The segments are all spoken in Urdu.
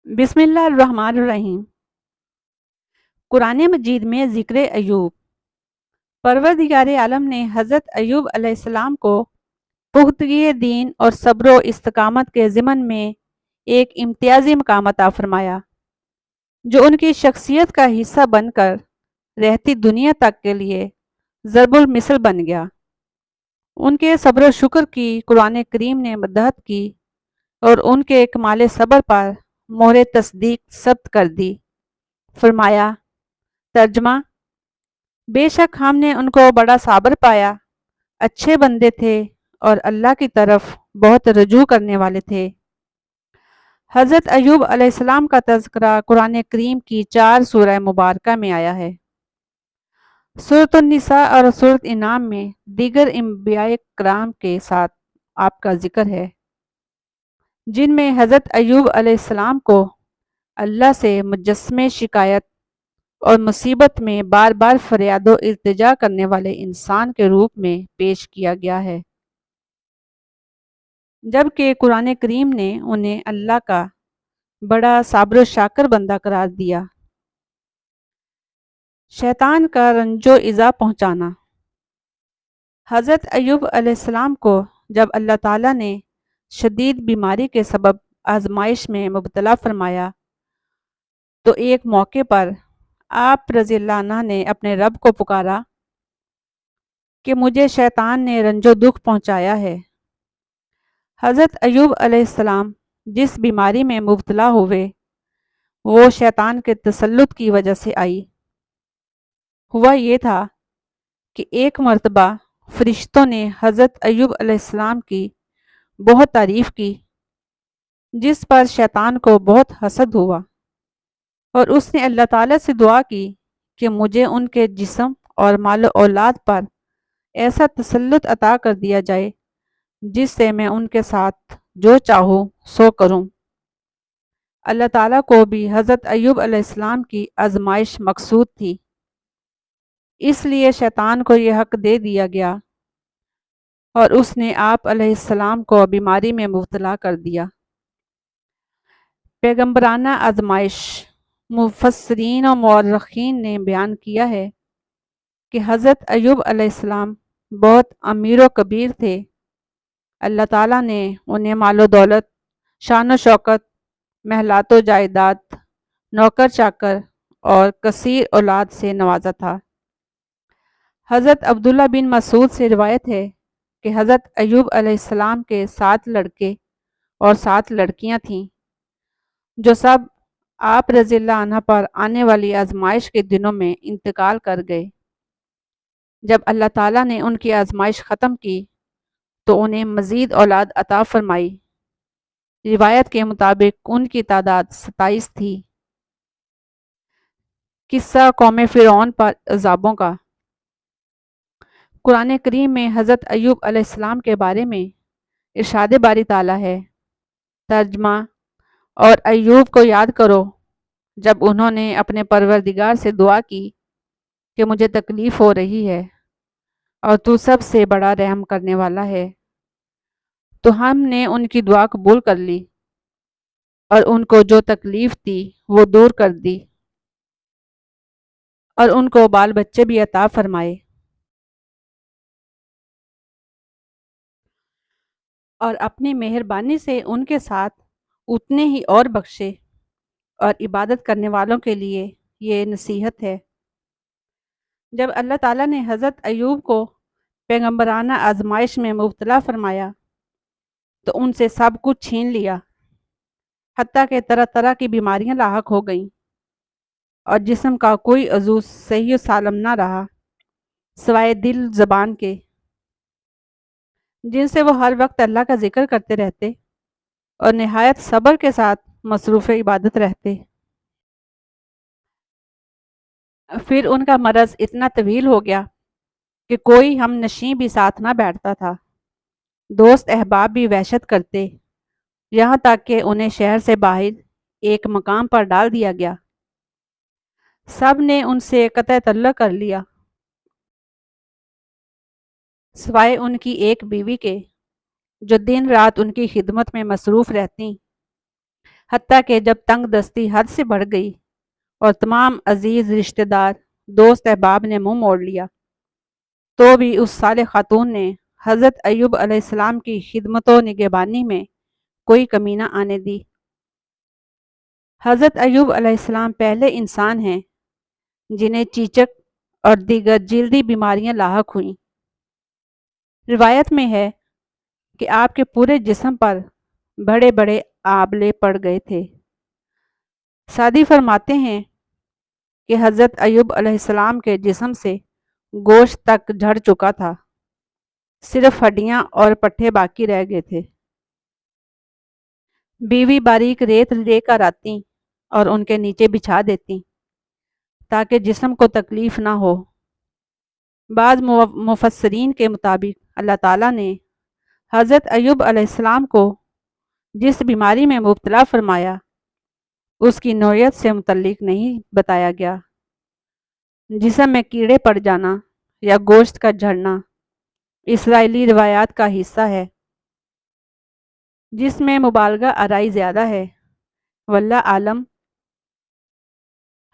بسم اللہ الرحمن الرحیم۔ قرآن مجید میں ذکر ایوب۔ پروردگار عالم نے حضرت ایوب علیہ السلام کو پختگی دین اور صبر و استقامت کے ضمن میں ایک امتیازی مقام عطا فرمایا، جو ان کی شخصیت کا حصہ بن کر رہتی دنیا تک کے لیے ضرب المثل بن گیا۔ ان کے صبر و شکر کی قرآن کریم نے مدحت کی اور ان کے کمال صبر پر مہر تصدیق ثبت کر دی۔ فرمایا، ترجمہ: بے شک ہم نے ان کو بڑا صابر پایا، اچھے بندے تھے اور اللہ کی طرف بہت رجوع کرنے والے تھے۔ حضرت ایوب علیہ السلام کا تذکرہ قرآن کریم کی 4 سورہ مبارکہ میں آیا ہے۔ سورۃ النساء اور سورۃ انعام میں دیگر انبیاء کرام کے ساتھ آپ کا ذکر ہے، جن میں حضرت ایوب علیہ السلام کو اللہ سے مجسمے شکایت اور مصیبت میں بار بار فریاد و التجا کرنے والے انسان کے روپ میں پیش کیا گیا ہے، جبکہ قرآن کریم نے انہیں اللہ کا بڑا صابر و شاکر بندہ قرار دیا۔ شیطان کا رنج و ایذا پہنچانا۔ حضرت ایوب علیہ السلام کو جب اللہ تعالیٰ نے شدید بیماری کے سبب آزمائش میں مبتلا فرمایا تو ایک موقع پر آپ رضی اللہ عنہ نے اپنے رب کو پکارا کہ مجھے شیطان نے رنج و دکھ پہنچایا ہے۔ حضرت ایوب علیہ السلام جس بیماری میں مبتلا ہوئے وہ شیطان کے تسلط کی وجہ سے آئی۔ ہوا یہ تھا کہ ایک مرتبہ فرشتوں نے حضرت ایوب علیہ السلام کی بہت تعریف کی، جس پر شیطان کو بہت حسد ہوا اور اس نے اللہ تعالیٰ سے دعا کی کہ مجھے ان کے جسم اور مال و اولاد پر ایسا تسلط عطا کر دیا جائے جس سے میں ان کے ساتھ جو چاہوں سو کروں۔ اللہ تعالیٰ کو بھی حضرت ایوب علیہ السلام کی آزمائش مقصود تھی، اس لیے شیطان کو یہ حق دے دیا گیا اور اس نے آپ علیہ السلام کو بیماری میں مبتلا کر دیا۔ پیغمبرانہ آزمائش۔ مفسرین و مورخین نے بیان کیا ہے کہ حضرت ایوب علیہ السلام بہت امیر و کبیر تھے۔ اللہ تعالیٰ نے انہیں مال و دولت، شان و شوکت، محلات و جائیداد، نوکر چاکر اور کثیر اولاد سے نوازا تھا۔ حضرت عبداللہ بن مسعود سے روایت ہے کہ حضرت ایوب علیہ السلام کے 7 لڑکے اور 7 لڑکیاں تھیں، جو سب آپ رضی اللہ عنہ پر آنے والی آزمائش کے دنوں میں انتقال کر گئے۔ جب اللہ تعالیٰ نے ان کی آزمائش ختم کی تو انہیں مزید اولاد عطا فرمائی۔ روایت کے مطابق ان کی تعداد 27 تھی۔ قصہ قوم فرعون پر عذابوں کا۔ قرآن کریم میں حضرت ایوب علیہ السلام کے بارے میں ارشاد باری تعالیٰ ہے، ترجمہ: اور ایوب کو یاد کرو جب انہوں نے اپنے پروردگار سے دعا کی کہ مجھے تکلیف ہو رہی ہے اور تو سب سے بڑا رحم کرنے والا ہے، تو ہم نے ان کی دعا قبول کر لی اور ان کو جو تکلیف تھی وہ دور کر دی اور ان کو بال بچے بھی عطا فرمائے، اور اپنی مہربانی سے ان کے ساتھ اتنے ہی اور بخشے، اور عبادت کرنے والوں کے لیے یہ نصیحت ہے۔ جب اللہ تعالیٰ نے حضرت ایوب کو پیغمبرانہ آزمائش میں مبتلا فرمایا تو ان سے سب کچھ چھین لیا، حتیٰ کہ طرح طرح کی بیماریاں لاحق ہو گئیں اور جسم کا کوئی عضو صحیح و سالم نہ رہا سوائے دل زبان کے، جن سے وہ ہر وقت اللہ کا ذکر کرتے رہتے اور نہایت صبر کے ساتھ مصروف عبادت رہتے۔ پھر ان کا مرض اتنا طویل ہو گیا کہ کوئی ہم نشیں بھی ساتھ نہ بیٹھتا تھا، دوست احباب بھی وحشت کرتے، یہاں تک کہ انہیں شہر سے باہر ایک مقام پر ڈال دیا گیا۔ سب نے ان سے قطع تعلق کر لیا سوائے ان کی ایک بیوی کے، جو دن رات ان کی خدمت میں مصروف رہتیں۔ حتیٰ کہ جب تنگ دستی حد سے بڑھ گئی اور تمام عزیز رشتہ دار دوست احباب نے منہ موڑ لیا تو بھی اس صالح خاتون نے حضرت ایوب علیہ السلام کی خدمت و نگہبانی میں کوئی کمی نہ آنے دی۔ حضرت ایوب علیہ السلام پہلے انسان ہیں جنہیں چیچک اور دیگر جلدی بیماریاں لاحق ہوئیں۔ روایت میں ہے کہ آپ کے پورے جسم پر بڑے بڑے آبلے پڑ گئے تھے۔ سعدی فرماتے ہیں کہ حضرت ایوب علیہ السلام کے جسم سے گوشت تک جھڑ چکا تھا، صرف ہڈیاں اور پٹھے باقی رہ گئے تھے۔ بیوی باریک ریت لے کر آتی اور ان کے نیچے بچھا دیتی تاکہ جسم کو تکلیف نہ ہو۔ بعض مفسرین کے مطابق اللہ تعالیٰ نے حضرت ایوب علیہ السلام کو جس بیماری میں مبتلا فرمایا اس کی نوعیت سے متعلق نہیں بتایا گیا۔ جسم میں کیڑے پڑ جانا یا گوشت کا جھڑنا اسرائیلی روایات کا حصہ ہے جس میں مبالغہ آرائی زیادہ ہے۔ واللہ عالم۔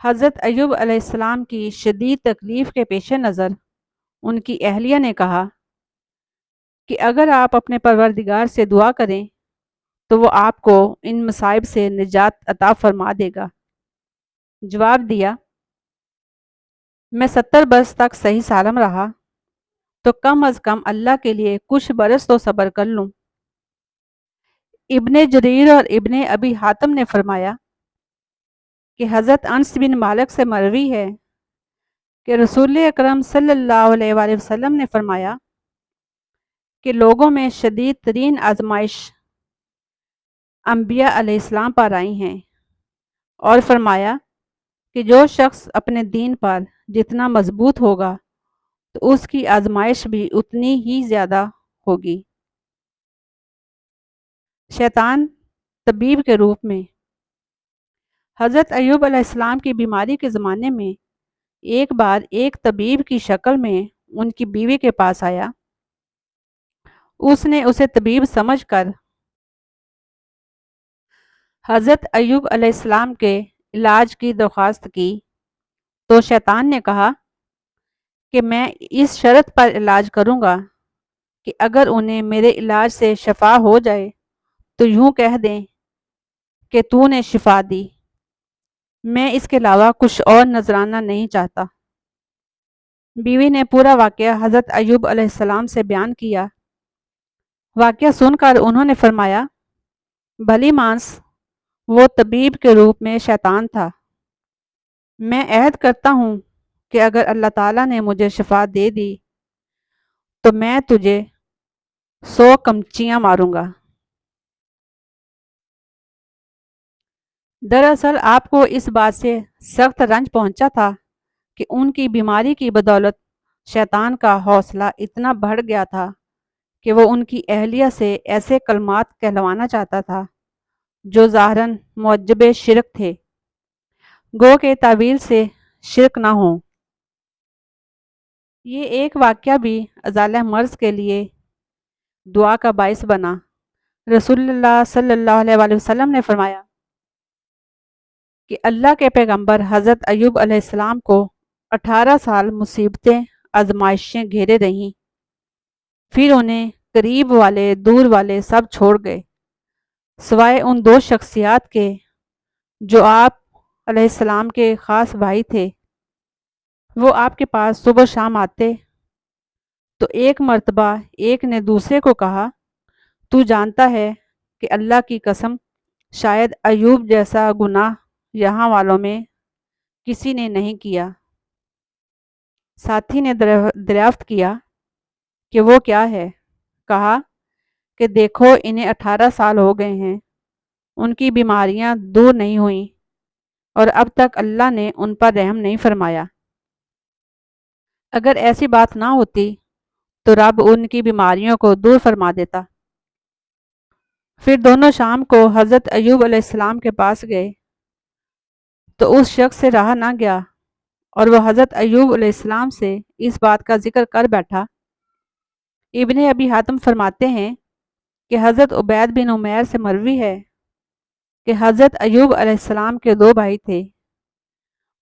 حضرت ایوب علیہ السلام کی شدید تکلیف کے پیش نظر ان کی اہلیہ نے کہا کہ اگر آپ اپنے پروردگار سے دعا کریں تو وہ آپ کو ان مصائب سے نجات عطا فرما دے گا۔ جواب دیا، میں 70 برس تک صحیح سالم رہا تو کم از کم اللہ کے لیے کچھ برس تو صبر کر لوں۔ ابن جریر اور ابن ابی حاتم نے فرمایا کہ حضرت انس بن مالک سے مروی ہے کہ رسول اکرم صلی اللہ علیہ وآلہ وسلم نے فرمایا کہ لوگوں میں شدید ترین آزمائش انبیاء علیہ السلام پر آئی ہیں، اور فرمایا کہ جو شخص اپنے دین پر جتنا مضبوط ہوگا تو اس کی آزمائش بھی اتنی ہی زیادہ ہوگی۔ شیطان طبیب کے روپ میں۔ حضرت ایوب علیہ السلام کی بیماری کے زمانے میں ایک بار ایک طبیب کی شکل میں ان کی بیوی کے پاس آیا۔ اس نے اسے طبیب سمجھ کر حضرت ایوب علیہ السلام کے علاج کی درخواست کی تو شیطان نے کہا کہ میں اس شرط پر علاج کروں گا کہ اگر انہیں میرے علاج سے شفا ہو جائے تو یوں کہہ دیں کہ تو نے شفا دی، میں اس کے علاوہ کچھ اور نذرانہ نہیں چاہتا۔ بیوی نے پورا واقعہ حضرت ایوب علیہ السلام سے بیان کیا۔ واقعہ سن کر انہوں نے فرمایا، بھلی مانس وہ طبیب کے روپ میں شیطان تھا۔ میں عہد کرتا ہوں کہ اگر اللہ تعالیٰ نے مجھے شفا دے دی تو میں تجھے 100 کمچیاں ماروں گا۔ دراصل آپ کو اس بات سے سخت رنج پہنچا تھا کہ ان کی بیماری کی بدولت شیطان کا حوصلہ اتنا بڑھ گیا تھا کہ وہ ان کی اہلیہ سے ایسے کلمات کہلوانا چاہتا تھا جو ظاہراً موجب شرک تھے، گو کہ تعویل سے شرک نہ ہوں۔ یہ ایک واقعہ بھی ازالہ مرض کے لیے دعا کا باعث بنا۔ رسول اللہ صلی اللہ علیہ وآلہ وسلم نے فرمایا کہ اللہ کے پیغمبر حضرت ایوب علیہ السلام کو 18 سال مصیبتیں آزمائشیں گھیرے رہیں، پھر انہیں قریب والے دور والے سب چھوڑ گئے سوائے ان 2 شخصیات کے جو آپ علیہ السلام کے خاص بھائی تھے۔ وہ آپ کے پاس صبح و شام آتے تو ایک مرتبہ ایک نے دوسرے کو کہا، تو جانتا ہے کہ اللہ کی قسم شاید ایوب جیسا گناہ یہاں والوں میں کسی نے نہیں کیا۔ ساتھی نے دریافت کیا کہ وہ کیا ہے؟ کہا کہ دیکھو انہیں 18 سال ہو گئے ہیں، ان کی بیماریاں دور نہیں ہوئیں اور اب تک اللہ نے ان پر رحم نہیں فرمایا۔ اگر ایسی بات نہ ہوتی تو رب ان کی بیماریوں کو دور فرما دیتا۔ پھر دونوں شام کو حضرت ایوب علیہ السلام کے پاس گئے تو اس شخص سے رہا نہ گیا اور وہ حضرت ایوب علیہ السلام سے اس بات کا ذکر کر بیٹھا۔ ابن ابی حاتم فرماتے ہیں کہ حضرت عبید بن عمیر سے مروی ہے کہ حضرت ایوب علیہ السلام کے دو بھائی تھے،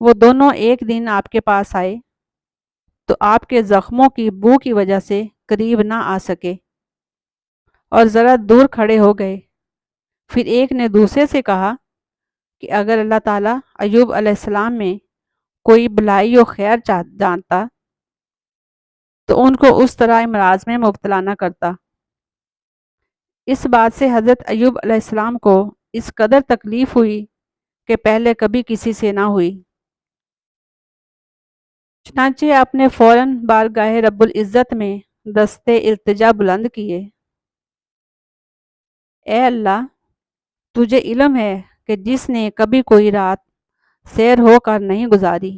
وہ دونوں ایک دن آپ کے پاس آئے تو آپ کے زخموں کی بو کی وجہ سے قریب نہ آ سکے اور ذرا دور کھڑے ہو گئے۔ پھر ایک نے دوسرے سے کہا کہ اگر اللہ تعالیٰ ایوب علیہ السلام میں کوئی بلائی و خیر جانتا تو ان کو اس طرح امراض میں مبتلا نہ کرتا۔ اس بات سے حضرت ایوب علیہ السلام کو اس قدر تکلیف ہوئی کہ پہلے کبھی کسی سے نہ ہوئی۔ چنانچہ آپ نے فوراً بارگاہ رب العزت میں دستے التجا بلند کیے، اے اللہ، تجھے علم ہے کہ جس نے کبھی کوئی رات سیر ہو کر نہیں گزاری،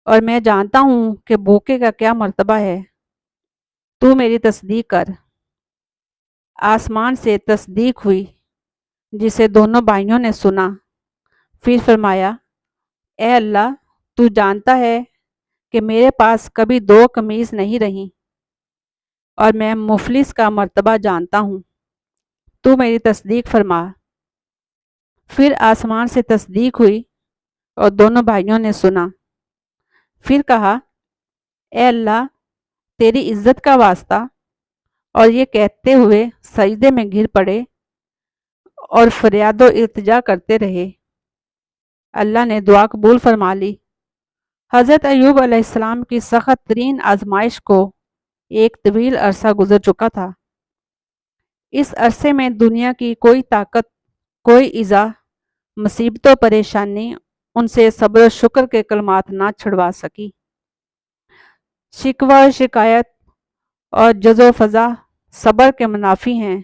اور میں جانتا ہوں کہ بھوکے کا کیا مرتبہ ہے، تو میری تصدیق کر۔ آسمان سے تصدیق ہوئی جسے دونوں بھائیوں نے سنا۔ پھر فرمایا، اے اللہ، تو جانتا ہے کہ میرے پاس کبھی دو قمیض نہیں رہیں، اور میں مفلس کا مرتبہ جانتا ہوں، تو میری تصدیق فرما۔ پھر آسمان سے تصدیق ہوئی اور دونوں بھائیوں نے سنا۔ پھر کہا، اے اللہ، تیری عزت کا واسطہ، اور یہ کہتے ہوئے سجدے میں گر پڑے اور فریاد و التجا کرتے رہے۔ اللہ نے دعا قبول فرما لی۔ حضرت ایوب علیہ السلام کی سخت ترین آزمائش کو ایک طویل عرصہ گزر چکا تھا۔ اس عرصے میں دنیا کی کوئی طاقت، کوئی ایذا، مصیبت و پریشانی ان سے صبر و شکر کے کلمات نہ چھڑوا سکی۔ شکوہ و شکایت اور جز و فضا صبر کے منافی ہیں،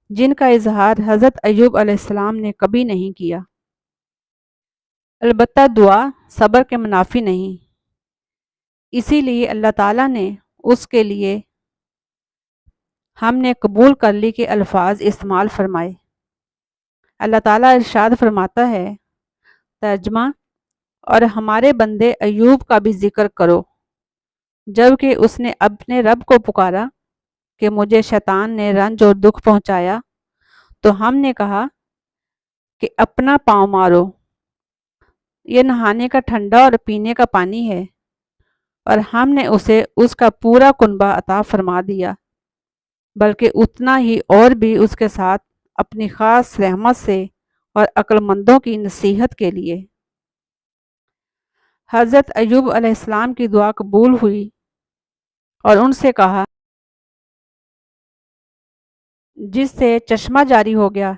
جن کا اظہار حضرت ایوب علیہ السلام نے کبھی نہیں کیا۔ البتہ دعا صبر کے منافی نہیں، اسی لیے اللہ تعالیٰ نے اس کے لیے ہم نے قبول کر لی کے الفاظ استعمال فرمائے۔ اللہ تعالیٰ ارشاد فرماتا ہے، ترجمہ، اور ہمارے بندے ایوب کا بھی ذکر کرو جب کہ اس نے اپنے رب کو پکارا کہ مجھے شیطان نے رنج اور دکھ پہنچایا، تو ہم نے کہا کہ اپنا پاؤں مارو، یہ نہانے کا ٹھنڈا اور پینے کا پانی ہے، اور ہم نے اسے اس کا پورا کنبہ عطا فرما دیا، بلکہ اتنا ہی اور بھی اس کے ساتھ اپنی خاص رحمت سے اور عقل مندوں کی نصیحت کے لیے۔ حضرت ایوب علیہ السلام کی دعا قبول ہوئی اور ان سے کہا، جس سے چشمہ جاری ہو گیا،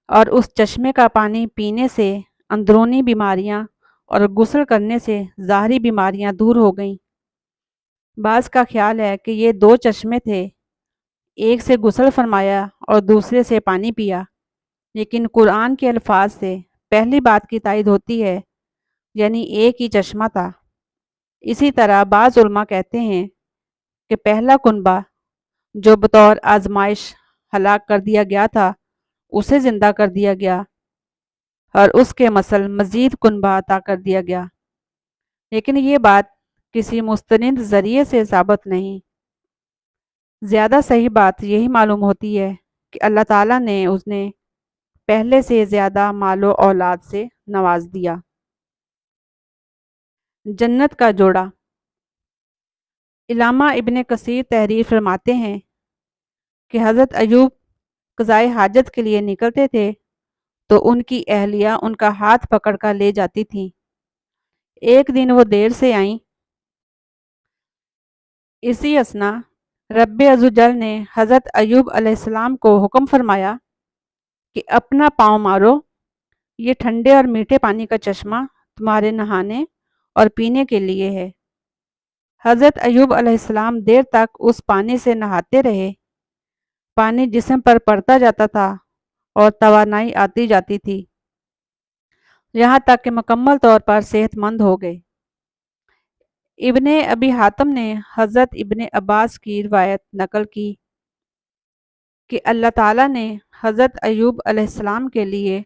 اور اس چشمے کا پانی پینے سے اندرونی بیماریاں اور غسل کرنے سے ظاہری بیماریاں دور ہو گئیں۔ بعض کا خیال ہے کہ یہ دو چشمے تھے، ایک سے غسل فرمایا اور دوسرے سے پانی پیا، لیکن قرآن کے الفاظ سے پہلی بات کی تائید ہوتی ہے، یعنی ایک ہی چشمہ تھا۔ اسی طرح بعض علماء کہتے ہیں کہ پہلا کنبہ جو بطور آزمائش ہلاک کر دیا گیا تھا، اسے زندہ کر دیا گیا اور اس کے مثل مزید کنبہ عطا کر دیا گیا، لیکن یہ بات کسی مستند ذریعے سے ثابت نہیں۔ زیادہ صحیح بات یہی معلوم ہوتی ہے کہ اللہ تعالیٰ نے انہیں پہلے سے زیادہ مال و اولاد سے نواز دیا۔ جنت کا جوڑا۔ علامہ ابن کثیر تحریر فرماتے ہیں کہ حضرت ایوب قضائے حاجت کے لیے نکلتے تھے تو ان کی اہلیہ ان کا ہاتھ پکڑ کر لے جاتی تھیں۔ ایک دن وہ دیر سے آئیں۔ اسی اثنا رب عزوجل نے حضرت ایوب علیہ السلام کو حکم فرمایا کہ اپنا پاؤں مارو، یہ ٹھنڈے اور میٹھے پانی کا چشمہ تمہارے نہانے اور پینے کے لیے ہے۔ حضرت ایوب علیہ السلام دیر تک اس پانی سے نہاتے رہے۔ پانی جسم پر پڑتا جاتا تھا اور توانائی آتی جاتی تھی، یہاں تک کہ مکمل طور پر صحت مند ہو گئے۔ ابن ابی حاتم نے حضرت ابن عباس کی روایت نقل کی کہ اللہ تعالیٰ نے حضرت ایوب علیہ السلام کے لیے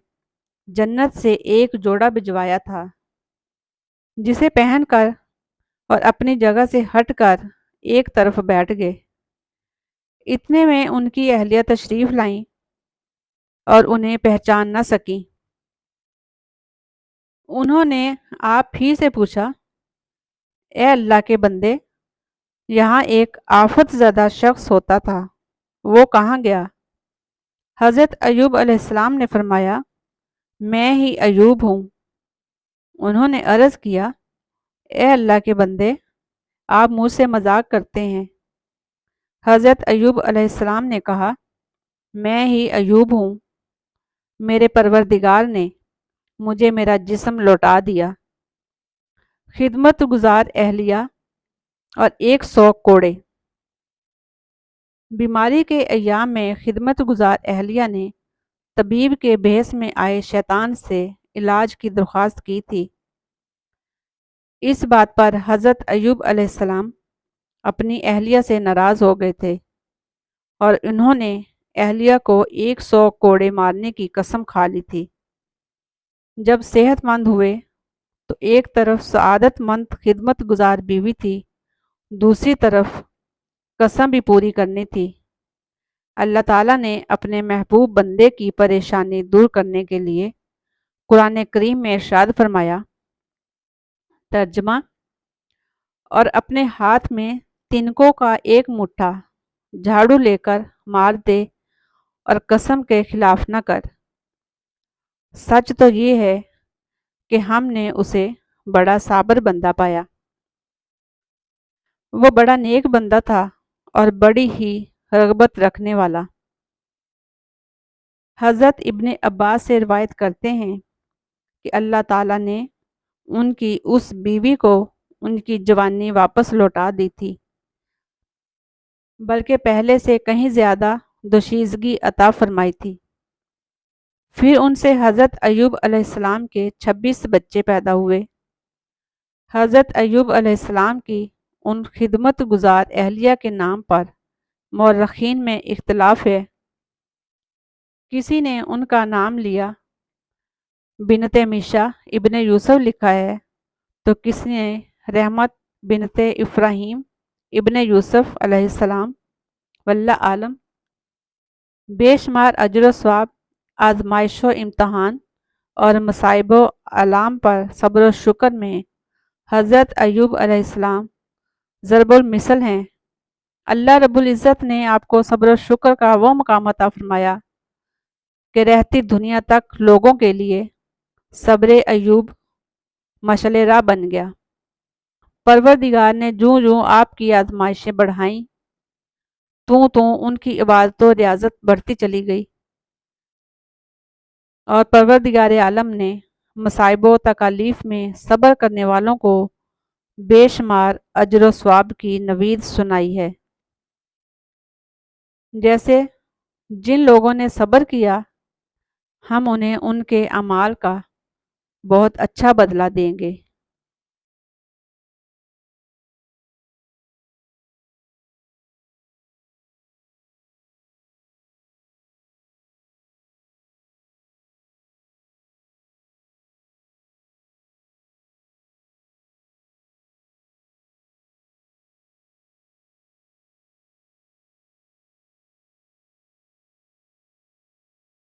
جنت سے ایک جوڑا بھجوایا تھا، جسے پہن کر اور اپنی جگہ سے ہٹ کر ایک طرف بیٹھ گئے۔ اتنے میں ان کی اہلیہ تشریف لائیں اور انہیں پہچان نہ سکیں۔ انہوں نے آپ ہی سے پوچھا، اے اللہ کے بندے، یہاں ایک آفت زدہ شخص ہوتا تھا، وہ کہاں گیا؟ حضرت ایوب علیہ السلام نے فرمایا، میں ہی ایوب ہوں۔ انہوں نے عرض کیا، اے اللہ کے بندے، آپ مجھ سے مذاق کرتے ہیں۔ حضرت ایوب علیہ السلام نے کہا، میں ہی ایوب ہوں، میرے پروردگار نے مجھے میرا جسم لوٹا دیا، خدمت گزار اہلیہ اور 100 کوڑے۔ بیماری کے ایام میں خدمت گزار اہلیہ نے طبیب کے بھیس میں آئے شیطان سے علاج کی درخواست کی تھی۔ اس بات پر حضرت ایوب علیہ السلام اپنی اہلیہ سے ناراض ہو گئے تھے اور انہوں نے اہلیہ کو 100 کوڑے مارنے کی قسم کھا لی تھی۔ جب صحت مند ہوئے تو ایک طرف سعادت مند خدمت گزار بیوی تھی، دوسری طرف قسم بھی پوری کرنی تھی۔ اللہ تعالیٰ نے اپنے محبوب بندے کی پریشانی دور کرنے کے لیے قرآن کریم میں ارشاد فرمایا، ترجمہ، اور اپنے ہاتھ میں تنکوں کا ایک مٹھا جھاڑو لے کر مار دے اور قسم کے خلاف نہ کر۔ سچ تو یہ ہے کہ ہم نے اسے بڑا صابر بندہ پایا۔ وہ بڑا نیک بندہ تھا اور بڑی ہی رغبت رکھنے والا۔ حضرت ابن عباس سے روایت کرتے ہیں کہ اللہ تعالیٰ نے ان کی اس بیوی کو ان کی جوانی واپس لوٹا دی تھی، بلکہ پہلے سے کہیں زیادہ دوشیزگی عطا فرمائی تھی۔ پھر ان سے حضرت ایوب علیہ السلام کے 26 بچے پیدا ہوئے۔ حضرت ایوب علیہ السلام کی ان خدمت گزار اہلیہ کے نام پر مورخین میں اختلاف ہے۔ کسی نے ان کا نام لیا بنت میشا ابن یوسف لکھا ہے، تو کسی نے رحمت بنت ابراہیم ابن یوسف علیہ السلام، واللہ عالم۔ بے شمار اجر و ثواب، آزمائش و امتحان اور مصائب و آلام پر صبر و شکر میں حضرت ایوب علیہ السلام ضرب المثل ہیں۔ اللہ رب العزت نے آپ کو صبر و شکر کا وہ مقام عطا فرمایا کہ رہتی دنیا تک لوگوں کے لیے صبر ایوب مشعل راہ بن گیا۔ پروردگار نے جوں جوں آپ کی آزمائشیں بڑھائیں، توں ان کی عبادت و ریاضت بڑھتی چلی گئی، اور پروردگار عالم نے مصائب و تکالیف میں صبر کرنے والوں کو بے شمار اجر و ثواب کی نوید سنائی ہے۔ جیسے جن لوگوں نے صبر کیا، ہم انہیں ان کے اعمال کا بہت اچھا بدلہ دیں گے۔